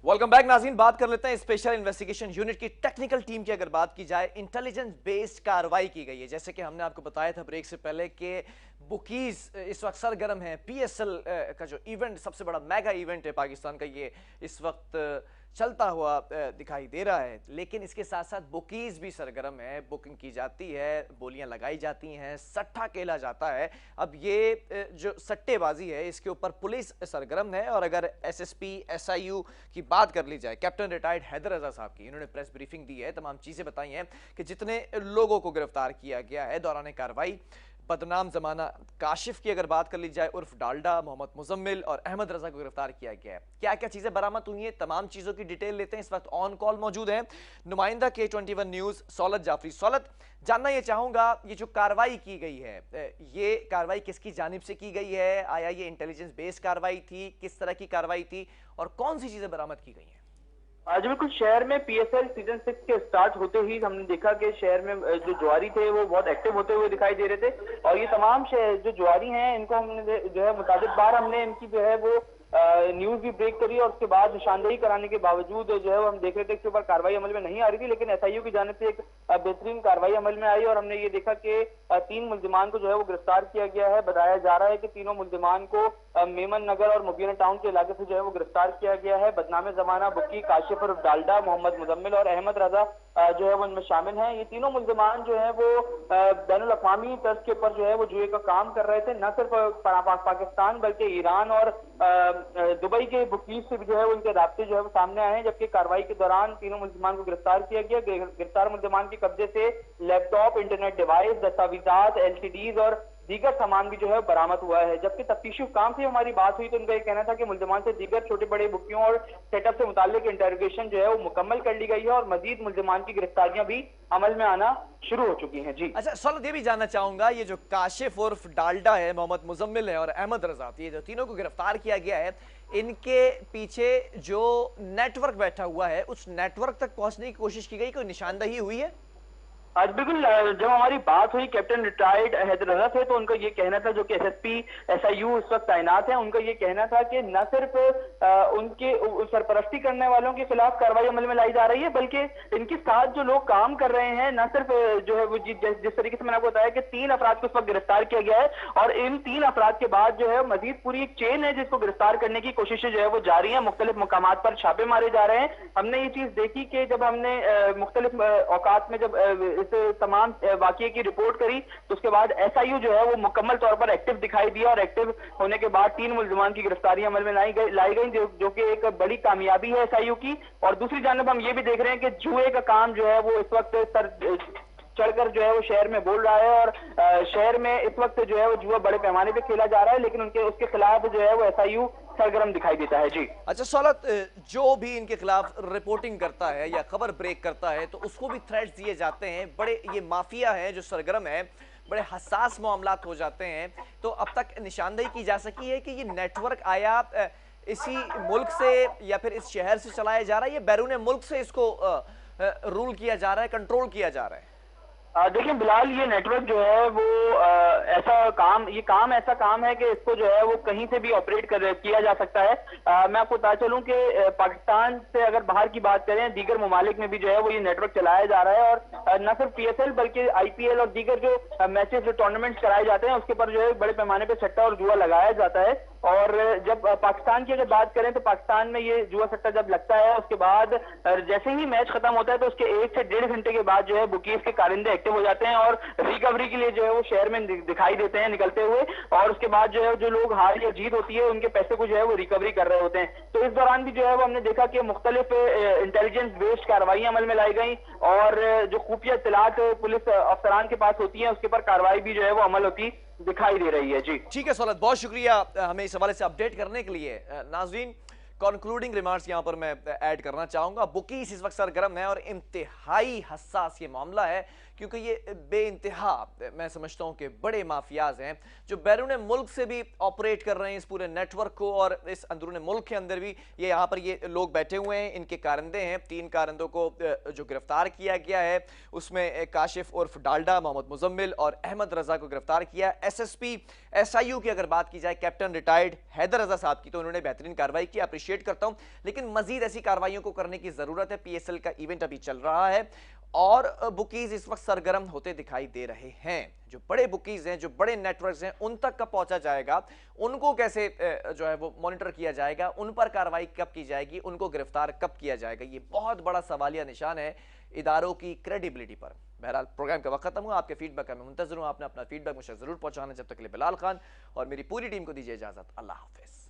Welcome back नाज़रीन। बात कर लेते हैं स्पेशल इन्वेस्टिगेशन यूनिट की टेक्निकल टीम की। अगर बात की जाए, इंटेलिजेंस बेस्ड कार्रवाई की गई है। जैसे कि हमने आपको बताया था ब्रेक से पहले कि बुकीज इस वक्त सरगर्म है। पीएसएल का जो इवेंट, सबसे बड़ा मेगा इवेंट है पाकिस्तान का, ये इस वक्त चलता हुआ दिखाई दे रहा है। लेकिन इसके साथ साथ बुकीज भी सरगर्म है, बुकिंग की जाती है, बोलियां लगाई जाती हैं, सट्टा खेला जाता है। अब ये जो सट्टेबाजी है इसके ऊपर पुलिस सरगर्म है। और अगर एसएसपी एसआईयू की बात कर ली जाए, कैप्टन रिटायर्ड हैदर रजा साहब की, इन्होंने प्रेस ब्रीफिंग दी है, तमाम चीजें बताई हैं कि जितने लोगों को गिरफ्तार किया गया है दौरान कार्रवाई। बदनाम जमाना काशिफ की अगर बात कर ली जाए, उर्फ डालडा, मोहम्मद मुजम्मिल और अहमद रजा को गिरफ्तार किया गया है। क्या क्या चीजें बरामद हुई हैं, तमाम चीजों की डिटेल लेते हैं। इस वक्त ऑन कॉल मौजूद हैं नुमाइंदा K21 न्यूज सौलत जाफरी। सौलत, जानना यह चाहूंगा, ये जो कार्रवाई की गई है, ये कार्रवाई किसकी जानिब से की गई है? आया ये इंटेलिजेंस बेस्ड कार्रवाई थी? किस तरह की कार्रवाई थी और कौन सी चीजें बरामद की गई हैं? आज बिल्कुल शहर में पीएसएल सीजन 6 के स्टार्ट होते ही हमने देखा कि शहर में जो जुआरी थे वो बहुत एक्टिव होते हुए दिखाई दे रहे थे। और ये तमाम जो जुआरी हैं इनको हमने जो है मुताबिक बार हमने इनकी जो है वो न्यूज भी ब्रेक करी और उसके बाद निशानदेही कराने के बावजूद जो है वो हम देख रहे थे इसके ऊपर कार्रवाई अमल में नहीं आ रही थी। लेकिन एसआईयू की जानिब से एक बेहतरीन कार्रवाई अमल में आई और हमने ये देखा कि 3 मुल्जिमान को जो है वो गिरफ्तार किया गया है। बताया जा रहा है कि तीनों मुल्जिमान को मेमन नगर और मुबीना टाउन के इलाके से जो है वो गिरफ्तार किया गया है। बदनामे जमाना, बुक्की, काशिफ और डालडा, मोहम्मद मुजम्मिल और अहमद रजा जो है वो इनमें शामिल हैं। ये तीनों मुल्जिमान जो है वो बैनुल अक़वामी तर्ज के ऊपर जो है वो जुए का काम कर रहे थे। न सिर्फ पाकिस्तान बल्कि ईरान और दुबई के बुकीज से भी जो है वो इनके राब्ते जो है वो सामने आए हैं। जबकि कार्रवाई के दौरान तीनों मुल्जिमान को गिरफ्तार किया गया। गिरफ्तार मुल्जिमान के कब्जे से लैपटॉप, इंटरनेट डिवाइस, दस्तावेजात, एलसीडीज और दीगर सामान भी जो है बरामद हुआ है। जबकि तफ्तीशी काम से हमारी बात हुई तो उनका ये कहना था कि मुल्जिमान से दीगर छोटे बड़े बुकियों और सेटअप से मुताल्लिक इंटरोगेशन जो है वो मुकम्मल कर ली गई है और मजीद मुल्जिमान की गिरफ्तारियां भी अमल में आना शुरू हो चुकी हैं। जी अच्छा सौलत, ये भी जानना चाहूंगा, ये जो काशिफ उर्फ डालडा है, मोहम्मद मुजम्मिल है और अहमद रजा, ये जो तीनों को गिरफ्तार किया गया है, इनके पीछे जो नेटवर्क बैठा हुआ है उस नेटवर्क तक पहुंचने की कोशिश की गई, कोई निशानदही हुई है? आज बिल्कुल जब हमारी बात हुई कैप्टन रिटायर्ड हैदर रजा थे तो उनका ये कहना था, जो कि एसएसपी एसआईयू इस वक्त तैनात है, उनका ये कहना था कि न सिर्फ उनके सरपरस्ती करने वालों के खिलाफ कार्रवाई अमल में लाई जा रही है बल्कि इनके साथ जो लोग काम कर रहे हैं, न सिर्फ जो है वो जिस तरीके से मैंने आपको बताया कि 3 अफराद को इस वक्त गिरफ्तार किया गया है और इन 3 अफराद के बाद जो है मजीद पूरी एक चेन है जिसको गिरफ्तार करने की कोशिशें जो है वो जारी है। मुख्तलिफ मुकामात पर छापे मारे जा रहे हैं। हमने ये चीज देखी कि जब हमने मुख्तलिफ औकात में जब तमाम वाकये की रिपोर्ट करी तो उसके बाद एसआईयू जो है वो मुकम्मल तौर पर एक्टिव दिखाई दिया और एक्टिव होने के बाद 3 मुल्जिमान की गिरफ्तारी अमल में लाई गई जो कि एक बड़ी कामयाबी है एसआईयू की। और दूसरी जानब हम ये भी देख रहे हैं कि जुए का काम जो है वो इस वक्त चढ़कर जो है वो शहर में बोल रहा है और शहर में इस वक्त जो है वो जुआ बड़े पैमाने पे खेला जा रहा है, लेकिन उसके खिलाफ जो है वो एसआईयू सरगर्म दिखाई देता है। जी अच्छा सौलत, जो भी इनके खिलाफ रिपोर्टिंग करता है या खबर ब्रेक करता है तो उसको भी थ्रेट्स दिए जाते हैं। बड़े ये माफिया है जो सरगर्म है, बड़े हसास मामलात हो जाते हैं। तो अब तक निशानदेही की जा सकी है कि ये नेटवर्क आया इसी मुल्क से या फिर इस शहर से चलाया जा रहा है या बैरून मुल्क से इसको रूल किया जा रहा है, कंट्रोल किया जा रहा है? देखिए बिलाल, ये नेटवर्क जो है वो ऐसा काम है कि इसको जो है वो कहीं से भी ऑपरेट किया जा सकता है। मैं आपको बता चलूं कि पाकिस्तान से अगर बाहर की बात करें, दीगर ममालिक में भी जो है वो ये नेटवर्क चलाया जा रहा है और न सिर्फ पीएसएल बल्कि आईपीएल और दीगर जो मैचेस, जो टूर्नामेंट्स कराए जाते हैं उसके ऊपर जो है बड़े पैमाने पर सट्टा और जुआ लगाया जाता है। और जब पाकिस्तान की अगर बात करें तो पाकिस्तान में ये जुआ सट्टा जब लगता है उसके बाद जैसे ही मैच खत्म होता है तो उसके 1 से 1.5 घंटे के बाद जो है बुकीज के कारिंदे एक्टिव हो जाते हैं और रिकवरी के लिए जो है वो शहर में दिखाई देते हैं निकलते हुए। और उसके बाद जो है जो लोग हार या जीत होती है उनके पैसे को जो है वो रिकवरी कर रहे होते हैं। तो इस दौरान भी जो है वो हमने देखा कि मुख्तलिफ इंटेलिजेंस बेस्ड कार्रवाई अमल में लाई गई और जो खुफिया इत्तलात पुलिस अफसरान के पास होती है उसके ऊपर कार्रवाई भी जो है वो अमल होती दिखाई दे रही है। जी ठीक है सौलत, बहुत शुक्रिया हमें इस हवाले से अपडेट करने के लिए। नाज़रीन, कंक्लूडिंग रिमार्क्स यहां पर मैं ऐड करना चाहूंगा। बुकीज इस वक्त सरगर्म है और इंतहाई हसास ये मामला है क्योंकि ये बेइंतहा मैं समझता हूं कि बड़े माफियाज हैं जो बैरून मुल्क से भी ऑपरेट कर रहे हैं इस पूरे नेटवर्क को, और इस अंदरून मुल्क के अंदर भी ये यहाँ पर ये लोग बैठे हुए हैं। इनके कारंदे हैं, 3 कारंदों को जो गिरफ्तार किया गया है उसमें काशिफ उर्फ डाल्डा, मोहम्मद मुजम्मिल और अहमद रजा को गिरफ्तार किया। एसएसपी एसआईयू की अगर बात की जाए कैप्टन रिटायर्ड हैदर रजा साहब की, तो उन्होंने बेहतरीन कार्रवाई की, अप्रिशिएट करता हूं, लेकिन मजीद ऐसी कार्रवाइयों को करने की जरूरत है। पीएसएल का इवेंट अभी चल रहा है और बुकीज इस वक्त सरगर्म होते दिखाई दे रहे हैं। जो बड़े बुकीज हैं, जो बड़े नेटवर्क्स हैं, उन तक कब पहुंचा जाएगा, उनको कैसे जो है वो मॉनिटर किया जाएगा, उन पर कार्रवाई कब की जाएगी, उनको गिरफ्तार कब किया जाएगा, ये बहुत बड़ा सवालिया निशान है इदारों की क्रेडिबिलिटी पर। बहरहाल प्रोग्राम का वक्त खत्म हुआ, आपके फीडबैक का मैं मुंतजर हूं, आपने अपना फीडबैक मुझे जरूर पहुंचाना। जब तक के लिए बिलाल खान और मेरी पूरी टीम को दीजिए इजाजत, अल्लाह हाफिज।